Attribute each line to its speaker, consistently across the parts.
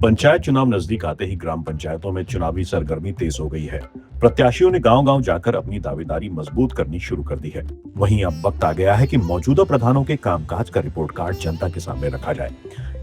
Speaker 1: पंचायत चुनाव नजदीक आते ही ग्राम पंचायतों में चुनावी सरगर्मी तेज हो गई है। प्रत्याशियों ने गांव-गांव जाकर अपनी दावेदारी मजबूत करनी शुरू कर दी है। वहीं अब वक्त आ गया है कि मौजूदा प्रधानों के कामकाज का रिपोर्ट कार्ड जनता के सामने रखा जाए।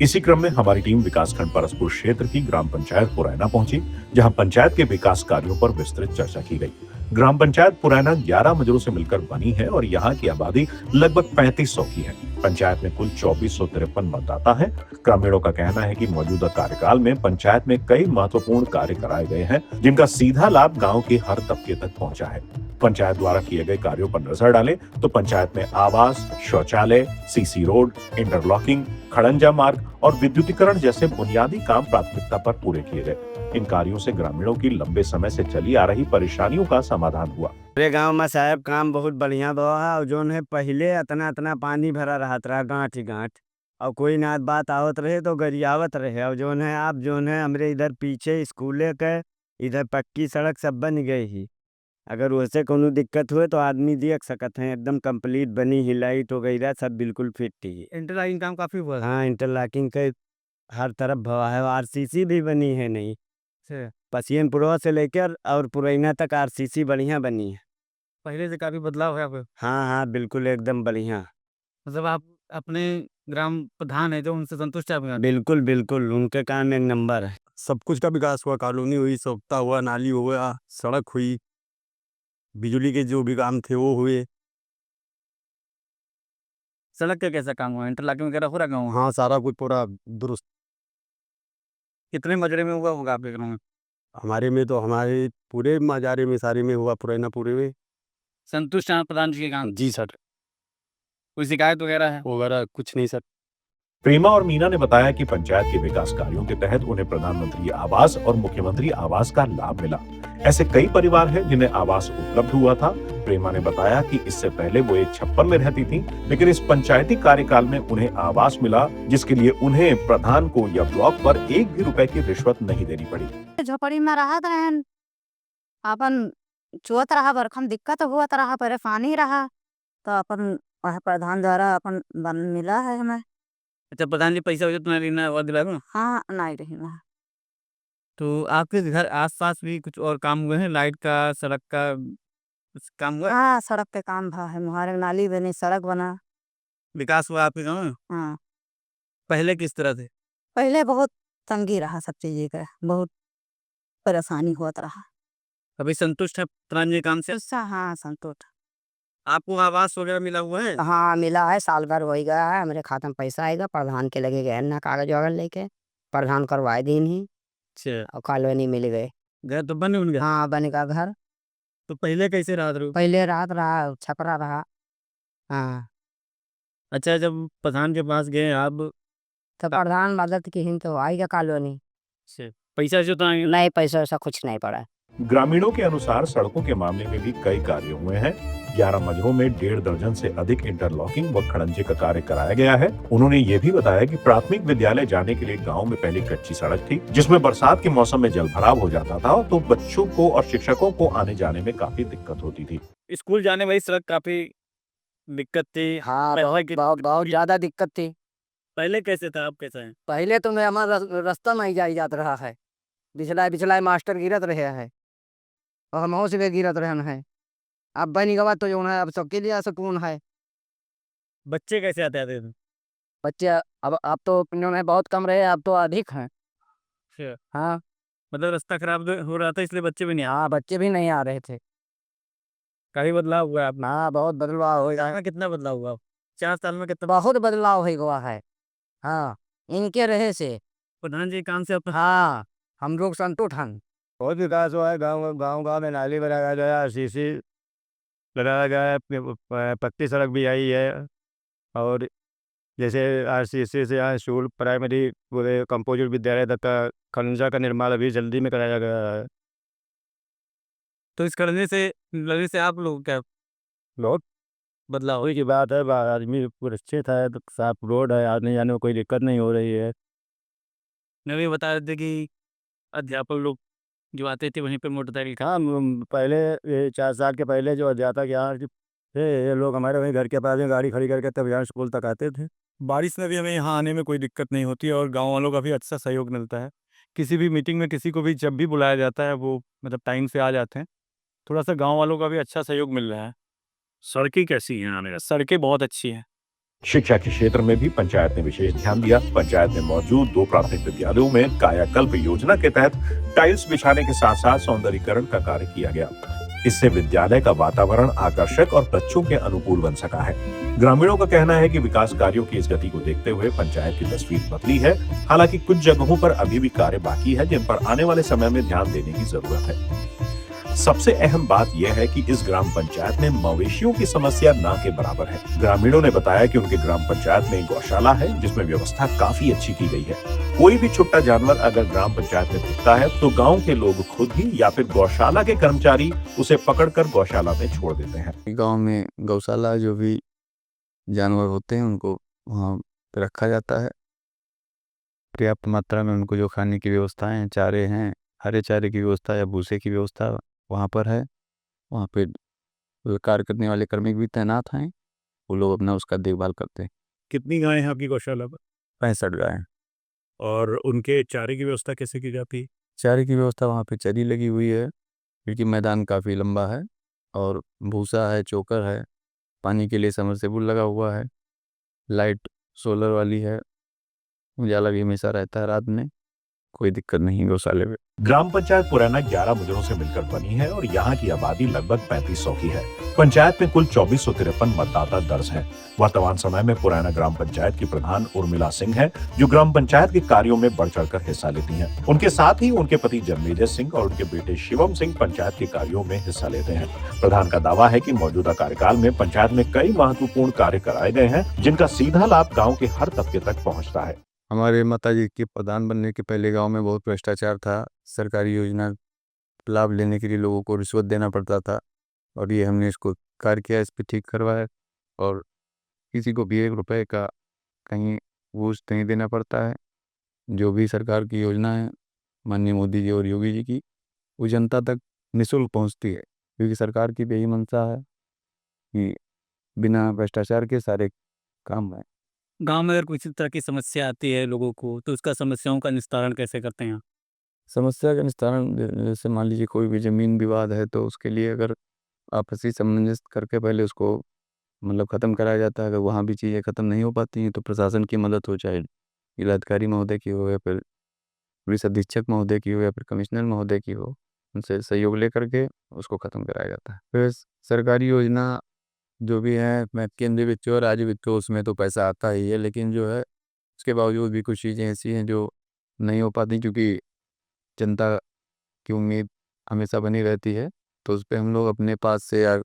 Speaker 1: इसी क्रम में हमारी टीम विकासखंड परसपुर क्षेत्र की ग्राम पंचायत पुरैना पहुंची, जहां पंचायत के विकास कार्यों पर विस्तृत चर्चा की गई। ग्राम पंचायत पुरैना 11 मजरों से मिलकर बनी है और यहाँ की आबादी लगभग 3500 की है। पंचायत में कुल 2453 मतदाता हैं। ग्रामीणों का कहना है कि मौजूदा कार्यकाल में पंचायत में कई महत्वपूर्ण कार्य कराए गए हैं, जिनका सीधा लाभ गांव के हर तबके तक पहुंचा है। पंचायत द्वारा किए गए कार्यों पर नजर डालें तो पंचायत में आवास, शौचालय, सीसी रोड, इंटरलॉकिंग, खड़ंजा मार्ग और विद्युतीकरण जैसे बुनियादी काम प्राथमिकता पर पूरे किए गए। इन कार्यों से ग्रामीणों की लंबे समय से चली आ रही परेशानियों का समाधान हुआ।
Speaker 2: मेरे गांव में साहब काम बहुत बढ़िया बा है और जोन है पहले इतना पानी भरा रहत रहा गांठ ही गांठ और कोई ना बात आवत रहे तो गरियावत रहे और जोन है आप जोन है हमरे इधर पीछे स्कूले के इधर पक्की सड़क सब बन गई ही। अगर वैसे कोनो दिक्कत हुए तो आदमी देख सकते हैं, एकदम कंप्लीट बनी ही, लाइट हो गई रहा सब बिल्कुल फिट ही।
Speaker 3: इंटरलॉकिंग काम काफी हुआ है।
Speaker 2: हाँ, इंटरलॉकिंग के हर तरफ भवा है, आरसीसी भी बनी है नहीं
Speaker 3: अच्छा,
Speaker 2: पसियनपुरवा से लेकर और पुरैना तक आरसीसी बढ़िया बनी है।
Speaker 3: पहले से काफी बदलाव है अब।
Speaker 2: हाँ हाँ बिल्कुल एकदम बढ़िया।
Speaker 3: मतलब आप अपने ग्राम प्रधान है जो उनसे संतुष्ट है आप?
Speaker 2: बिल्कुल बिल्कुल उनके काम एक नंबर है।
Speaker 4: सब कुछ का विकास हुआ, कॉलोनी हुई, सोख्ता हुआ, नाली हुआ, सड़क हुई, बिजली के जो भी काम थे वो हुए।
Speaker 3: सड़क का कैसा काम हुआ? इंटरलॉकिंग वगैरह हो रहा गाँव में?
Speaker 4: हाँ, सारा कुछ पूरा दुरुस्त।
Speaker 3: कितने मजरे में हुआ होगा आपके गाँव में?
Speaker 4: हमारे में तो हमारे पूरे मजारे में सारे में हुआ, पुरैना पूरे में।
Speaker 3: संतुष्ट हैं प्रधान जी के काम?
Speaker 4: जी सर।
Speaker 3: कोई शिकायत वगैरह है?
Speaker 4: वगैरह कुछ नहीं सर।
Speaker 1: प्रेमा और मीना ने बताया कि पंचायत के विकास कार्यों के तहत उन्हें प्रधानमंत्री आवास और मुख्यमंत्री आवास का लाभ मिला। ऐसे कई परिवार हैं जिन्हें आवास उपलब्ध हुआ था। प्रेमा ने बताया कि इससे पहले वो एक छप्पर में रहती थी, लेकिन इस पंचायती कार्यकाल में उन्हें आवास मिला, जिसके लिए उन्हें प्रधान को या ब्लॉक पर 1 भी रुपए की रिश्वत नहीं देनी पड़ी।
Speaker 5: झोपड़ी में रहत रहन, अपन चुअत रहा, बरखम दिक्कत हुआ रहा, परेशानी रहा, तो अपन वह प्रधान द्वारा अपन बन मिला है हमें।
Speaker 3: अच्छा, प्रधान जी पैसा वैसा तुम्हारे ना और दिला ना?
Speaker 5: हाँ, नहीं रही मैं।
Speaker 3: तो आपके घर आसपास भी कुछ और काम हुए हैं? लाइट का, सड़क का कुछ काम हुआ है?
Speaker 5: हाँ, सड़क पे काम भा है, मुहारे नाली बनी, सड़क बना।
Speaker 3: विकास हुआ आपके गाँव में?
Speaker 5: हाँ,
Speaker 3: पहले किस तरह थे?
Speaker 5: पहले बहुत तंगी रहा सब चीज़ का, बहुत परेशानी होत रहा।
Speaker 3: अभी संतुष्ट है प्रधान जी के काम से?
Speaker 5: उससे हाँ संतुष्ट।
Speaker 3: आपको आवास वगैरह मिला हुआ है?
Speaker 5: हाँ, मिला है, साल भर हो ही गया है, हमारे खाता में पैसा आएगा, प्रधान के लगे गए ना कागज वगैरह लेके, प्रधान करवाए दिन ही
Speaker 3: अच्छा,
Speaker 5: और कॉलोनी मिल गए।
Speaker 3: घर तो बन गया?
Speaker 5: हाँ, बनेगा घर।
Speaker 3: तो पहले कैसे रहा था?
Speaker 5: पहले रात रहा, छपरा रहा। हाँ,
Speaker 3: अच्छा, जब प्रधान के पास गए आप,
Speaker 5: तो प्रधान मदद की हिंद तो आएगा कॉलोनी।
Speaker 3: से पैसा जो था
Speaker 5: नहीं, पैसा वैसा कुछ नहीं पड़ा।
Speaker 1: ग्रामीणों के अनुसार सड़कों के मामले में भी कई कार्य हुए हैं। 11 मजरों में 1.5 दर्जन से अधिक इंटरलॉकिंग व खड़ंजे का कार्य कराया गया है। उन्होंने ये भी बताया कि प्राथमिक विद्यालय जाने के लिए गांव में पहले कच्ची सड़क थी, जिसमें बरसात के मौसम में जल भराव हो जाता था, तो बच्चों को और शिक्षकों को आने जाने में काफी दिक्कत होती थी।
Speaker 3: स्कूल जाने में सड़क काफी दिक्कत थी।
Speaker 5: हाँ,
Speaker 3: पहले
Speaker 5: बहुत ज्यादा दिक्कत थी।
Speaker 3: पहले कैसे था, अब कैसा है?
Speaker 5: पहले तो मैं हमारा रास्ता नहीं जात रहा है, बिछलाए मास्टर गिरत रहे है और हम से भी गिरत रहन है। अब बन गवा तो जो है अब सबके लिए सुकून है।
Speaker 3: बच्चे कैसे आते थे?
Speaker 5: बच्चे अब तो जो है बहुत कम रहे, अब तो अधिक हैं।
Speaker 3: अच्छा,
Speaker 5: हाँ
Speaker 3: मतलब रास्ता खराब हो रहा था इसलिए बच्चे भी नहीं आए।
Speaker 5: हाँ, बच्चे भी नहीं आ रहे थे।
Speaker 3: काफी बदलाव हुआ है आप?
Speaker 5: हाँ, बहुत बदलाव हो गया।
Speaker 3: कितना बदलाव हुआ? 4 साल में कितना?
Speaker 5: बहुत बदलाव हो गया है। हाँ, इनके रहे से।
Speaker 3: प्रधान जी काम से आप?
Speaker 5: हाँ, हम लोग संतुष्ट हैं।
Speaker 4: बहुत विकास हुआ है, गाँव में नाली बनाया गया, सीसी लगाया गया है, पक्की सड़क भी आई है। और जैसे आरसीसी से यहाँ स्कूल प्राइमरी पूरे कंपोजिट विद्यालय तथा खंजा का निर्माण अभी जल्दी में कराया गया है।
Speaker 3: तो इस करने से लगने से आप लोग क्या
Speaker 4: बहुत
Speaker 3: बदलाव?
Speaker 4: वही की बात है, आदमी सुरक्षित है, तो साफ रोड है, आने जाने में कोई दिक्कत नहीं हो रही है।
Speaker 3: मैं भी बता रहे थे कि अध्यापक लोग जो आते थे वहीं पे मोटरसाइकिल
Speaker 4: हाँ पहले ये 4 साल के पहले जो अध्यापक यहाँ थे ये लोग हमारे वहीं घर के पास में गाड़ी खड़ी करके तब यहाँ स्कूल तक आते थे।
Speaker 6: बारिश में भी हमें यहाँ आने में कोई दिक्कत नहीं होती है और गांव वालों का भी अच्छा सहयोग मिलता है। किसी भी मीटिंग में किसी को भी जब भी बुलाया जाता है वो मतलब टाइम से आ जाते हैं। थोड़ा सा गांव वालों का भी अच्छा सहयोग मिल रहा है।
Speaker 1: सड़कें कैसी हैं आने?
Speaker 6: सड़कें बहुत अच्छी हैं।
Speaker 1: शिक्षा के क्षेत्र में भी पंचायत ने विशेष ध्यान दिया। पंचायत में मौजूद 2 प्राथमिक विद्यालयों में कायाकल्प योजना के तहत टाइल्स बिछाने के साथ साथ सौंदर्यीकरण का कार्य किया गया। इससे विद्यालय का वातावरण आकर्षक और बच्चों के अनुकूल बन सका है। ग्रामीणों का कहना है कि विकास कार्यों की इस गति को देखते हुए पंचायत की तस्वीर बदली है। हालांकि कुछ जगहों पर अभी भी कार्य बाकी है जिन पर आने वाले समय में ध्यान देने की जरूरत है। सबसे अहम बात यह है कि इस ग्राम पंचायत में मवेशियों की समस्या ना के बराबर है। ग्रामीणों ने बताया कि उनके ग्राम पंचायत में एक गौशाला है जिसमें व्यवस्था काफी अच्छी की गई है। कोई भी छुट्टा जानवर अगर ग्राम पंचायत में दिखता है तो गांव के लोग खुद ही या फिर गौशाला के कर्मचारी उसे पकड़कर गौशाला में छोड़ देते हैं।
Speaker 7: गांव में गौशाला जो भी जानवर होते हैं उनको वहाँ पे रखा जाता है। पर्याप्त मात्रा में उनको जो खाने की व्यवस्थाएं हैं, चारे हैं, हरे चारे की व्यवस्था या भूसे की व्यवस्था वहाँ पर है। वहाँ पे कार्य करने वाले कर्मी भी तैनात हैं। वो लोग अपना उसका देखभाल करते हैं।
Speaker 1: कितनी गायें हैं आपकी गौशाला पर?
Speaker 7: 65 गायें।
Speaker 1: और उनके चारे की व्यवस्था कैसे की जाती है?
Speaker 7: चारे की व्यवस्था वहाँ पे चरी लगी हुई है क्योंकि मैदान काफ़ी लंबा है और भूसा है, चोकर है, पानी के लिए समरसेबुल लगा हुआ है, लाइट सोलर वाली है, उजाला भी हमेशा रहता है रात में, कोई दिक्कत नहीं गौशाले में।
Speaker 1: ग्राम पंचायत पुराना 11 मुद्रों से मिलकर बनी है और यहाँ की आबादी लगभग 3500 की है। पंचायत में कुल 2453 मतदाता दर्ज हैं। वर्तमान समय में पुराना ग्राम पंचायत की प्रधान उर्मिला सिंह है जो ग्राम पंचायत के कार्यों में बढ़ चढ़कर हिस्सा लेती हैं। उनके साथ ही उनके पति जन्मेजय सिंह और उनके बेटे शिवम सिंह पंचायत के कार्यों में हिस्सा लेते हैं। प्रधान का दावा है कि मौजूदा कार्यकाल में पंचायत में कई महत्वपूर्ण कार्य कराए गए हैं जिनका सीधा लाभ गाँव के हर तबके तक पहुँचता है।
Speaker 7: हमारे माताजी के प्रधान बनने के पहले गांव में बहुत भ्रष्टाचार था। सरकारी योजना लाभ लेने के लिए लोगों को रिश्वत देना पड़ता था और ये हमने इसको कार्य किया, इस पर ठीक करवाया और किसी को भी 1 रुपए का कहीं घूस नहीं देना पड़ता है। जो भी सरकार की योजना है माननीय मोदी जी और योगी जी की, वो जनता तक निःशुल्क पहुंचती है क्योंकि सरकार की भी यही मंशा है कि बिना भ्रष्टाचार के सारे काम है।
Speaker 3: गांव में अगर किसी तरह की समस्या आती है लोगों को तो उसका समस्याओं का निस्तारण कैसे करते हैं?
Speaker 7: समस्या का निस्तारण जैसे मान लीजिए कोई भी ज़मीन विवाद है तो उसके लिए अगर आपसी सामंजस्य करके पहले उसको मतलब ख़त्म कराया जाता है। अगर वहाँ भी चीज़ें ख़त्म नहीं हो पाती हैं तो प्रशासन की मदद हो, चाहे जिलाधिकारी महोदय की हो या फिर पुलिस अधीक्षक महोदय की हो या फिर कमिश्नर महोदय की हो, उनसे सहयोग लेकर के उसको ख़त्म कराया जाता है। फिर सरकारी योजना जो भी है मैं केंद्रीय वित्त और राज्य वित्त उसमें तो पैसा आता ही है, लेकिन जो है उसके बावजूद भी कुछ चीज़ें ऐसी हैं जो नहीं हो पाती क्योंकि जनता की उम्मीद हमेशा बनी रहती है। तो उस पे हम लोग अपने पास से या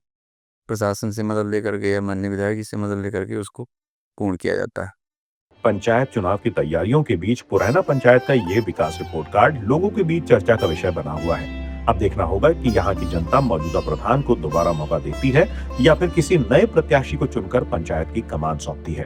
Speaker 7: प्रशासन से मदद लेकर के या माननीय विधायक जी से मदद लेकर के उसको पूर्ण किया जाता है।
Speaker 1: पंचायत चुनाव की तैयारियों के बीच पुराना पंचायत का ये विकास रिपोर्ट कार्ड लोगों के बीच चर्चा का विषय बना हुआ है। अब देखना होगा कि यहाँ की जनता मौजूदा प्रधान को दोबारा मौका देती है या फिर किसी नए प्रत्याशी को चुनकर पंचायत की कमान सौंपती है।